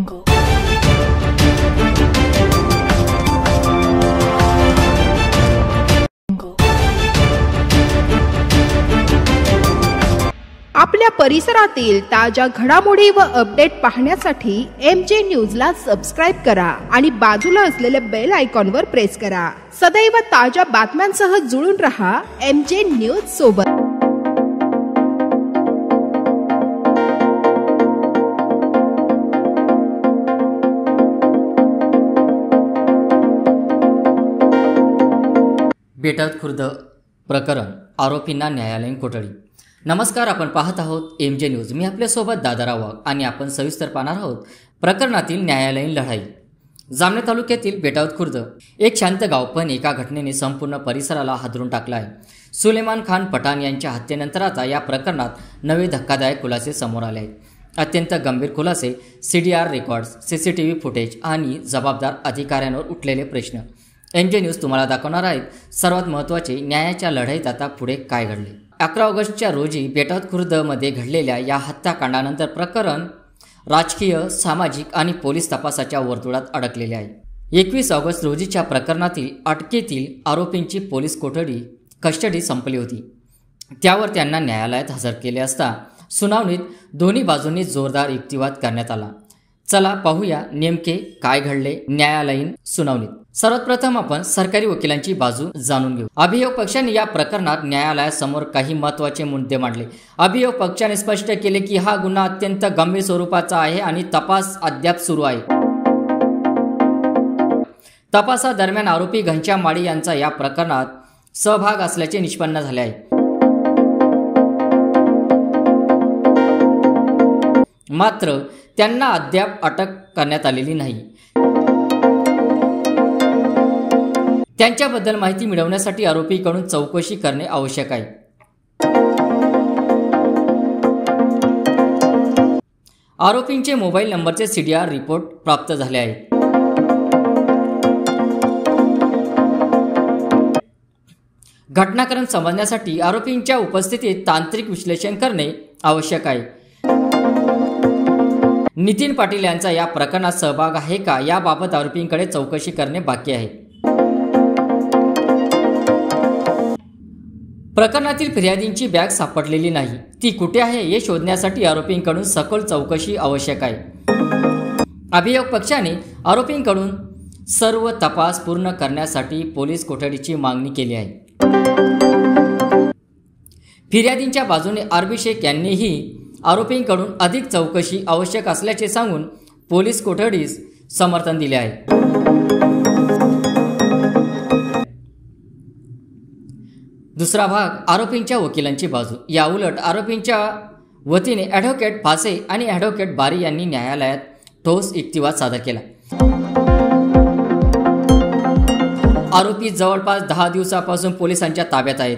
Jungle. आपल्या परिसरातील ताज्या घडामोडी व अपडेट पाहण्यासाठी MJ न्यूजला सबस्क्राइब करा आणि बाजूला असलेल्या बेल आयकॉनवर प्रेस करा। सदैव ताज्या बातम्यांसह जुळून रहा MJ न्यूज सोबत। बेटावत खुर्द प्रकरण, आरोपींना न्यायालयीन कोठडी। नमस्कार, आपण पाहत आहोत MJ न्यूज। मी आपल्यासोबत दादाराव वाघ आणि आपण सविस्तर पाहणार आहोत प्रकरणातील न्यायालयीन लढाई। जामनेर तालुक्यातील बेटावत खुर्द एक शांत गाव, पण एका घटनेने संपूर्ण परिसराला हादरून टाकला आहे। सुलेमान खान पठाण यांच्या हत्येनंतर आता या प्रकरणात नवे धक्कादायक खुलासे समोर आले आहेत। अत्यंत गंभीर खुलासे, CDR रेकॉर्ड्स, CCTV फुटेज आणि जबाबदार अधिकाऱ्यांवर उठलेले प्रश्न MJ न्यूज तुम्हाला दाखवणार आहेत। सर्वात महत्त्वाचे, न्यायाच्या लढाईत आता पुढे काय घडले। 11 ऑगस्टच्या रोजी बेटावत खुर्दमध्ये घडलेल्या या हत्याकांडानंतर प्रकरण राजकीय, सामाजिक आणि पोलीस तपासाच्या वर्तुळात अडकलेले आहे। 21 ऑगस्ट रोजीच्या प्रकरणातील अटकेतील आरोपींची पोलीस कस्टडी संपली होती। त्यावर त्यांना न्यायालयात हजर केले असता सुनावणीत दोन्ही बाजूंनी जोरदार युक्तिवाद करण्यात आला। चला पाहूया नेमके काय घडले न्यायालयीन सुनावणीत। सर्वात प्रथम आपण सरकारी वकिलांची बाजू जाणून घेऊ। अभियोग पक्षाने या प्रकरणात न्यायालयासमोर काही महत्त्वाचे मुद्दे मांडले। अभियोग पक्षाने स्पष्ट केले की हा गुन्हा अत्यंत गंभीर स्वरूपाचा आहे आणि तपास अद्याप सुरू आहे। तपासादरम्यान आरोपी घनश्याम माळी यांचा या प्रकरणात सहभाग असल्याचे निष्पन्न झाले आहे। मात्र त्यांना अद्याप अटक करण्यात आलेली नाही। त्यांच्याबद्दल माहिती मिळवण्यासाठी आरोपीकडून चौकशी करणे आवश्यक आहे। आरोपींचे मोबाईल नंबरचे CDR रिपोर्ट प्राप्त झाले आहेत। घटनाक्रम समजण्यासाठी आरोपींच्या उपस्थितीत तांत्रिक विश्लेषण करणे आवश्यक आहे। नितीन पाटील यांचा या प्रकरणात सहभाग आहे का, याबाबत आरोपींकडे चौकशी करणे बाकी आहे। प्रकरणातील फिर्यादींची बॅग सापडलेली नाही, ती कुठे आहे हे शोधण्यासाठी आरोपींकडून सखोल चौकशी आवश्यक आहे। अभियोग पक्षाने आरोपींकडून सर्व तपास पूर्ण करण्यासाठी पोलीस कोठडीची मागणी केली आहे। फिर्यादींच्या बाजूने RB शेख यांनीही आरोपींकडून अधिक चौकशी आवश्यक असल्याचे सांगून पोलीस कोठडीस समर्थन दिले आहे। दुसरा भाग, आरोपींच्या वकिलांची बाजू। या उलट आरोपींच्या वतीने ॲडव्होकेट फासे आणि ॲडव्होकेट बारी यांनी न्यायालयात ठोस युक्तिवाद सादर केला। आरोपी जवळपास 10 दिवसापासून पोलिसांच्या ताब्यात आहेत।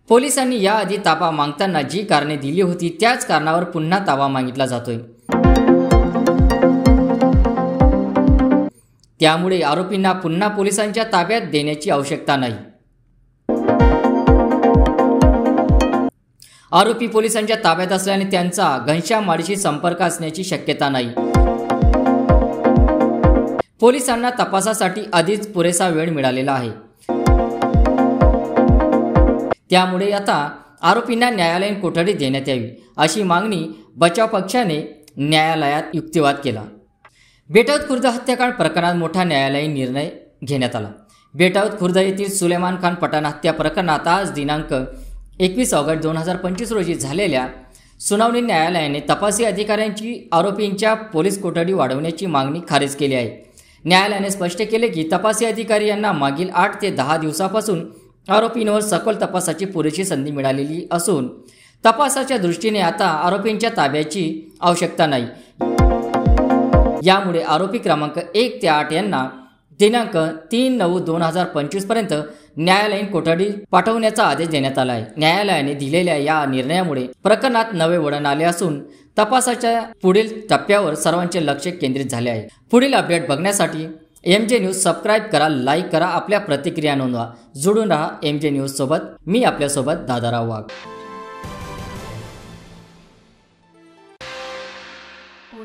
पोलिसांनी याआधी ताबा मागताना जी कारणे दिली होती त्याच कारणावर पुन्हा ताबा मागितला जातोय। त्यामुळे आरोपींना पुन्हा पोलिसांच्या ताब्यात देण्याची आवश्यकता नाही। आरोपी पोलिसांच्या ताब्यात असल्याने त्यांचा घनश्याम माळीशी संपर्क असण्याची शक्यता नाही। पोलिसांना तपासासाठी आधीच पुरेसा वेळ मिळालेला आहे। त्यामुळे आता आरोपींना न्यायालयीन कोठडी देण्यात यावी, अशी मागणी बचाव पक्षाने न्यायालयात युक्तिवाद केला। बेटावत खुर्द हत्याकांड प्रकरणात मोठा न्यायालयीन निर्णय घेण्यात आला। बेटावत खुर्द येथील सुलेमान खान पठाण हत्या प्रकरणात आज दिनांक 21 ऑगस्ट 2025 रोजी झालेल्या सुनावणी न्यायालयाने तपासी अधिकाऱ्यांची आरोपींच्या पोलीस कोठडी वाढवण्याची मागणी खारिज केली आहे। न्यायालयाने स्पष्ट केले की तपासी अधिकारी यांना मागील 8 ते 10 दिवसापासून आरोपींवर सखोल तपासाची पुरेशी संधी मिळालेली असून तपासाच्या दृष्टीने आता आरोपींच्या ताब्याची आवश्यकता नाही। यामुळे आरोपी क्रमांक 1 ते 8 यांना दिनांक 3/9/2025 पर्यंत न्यायालयीन कोठडी पाठवण्याचा आदेश देण्यात आला आहे। न्यायालयाने दिलेल्या या निर्णयामुळे प्रकरणात नवे वळण आले असून तपासाच्या पुढील टप्प्यावर सर्वांचे लक्ष केंद्रित झाले आहे। पुढील अपडेट बघण्यासाठी MJ न्यूज सबस्क्राइब करा, लाईक करा, आपल्या प्रतिक्रिया नोंदवा। जुळून रहा MJ न्यूज सोबत। मी आपल्यासोबत दादाराव वाघ। हो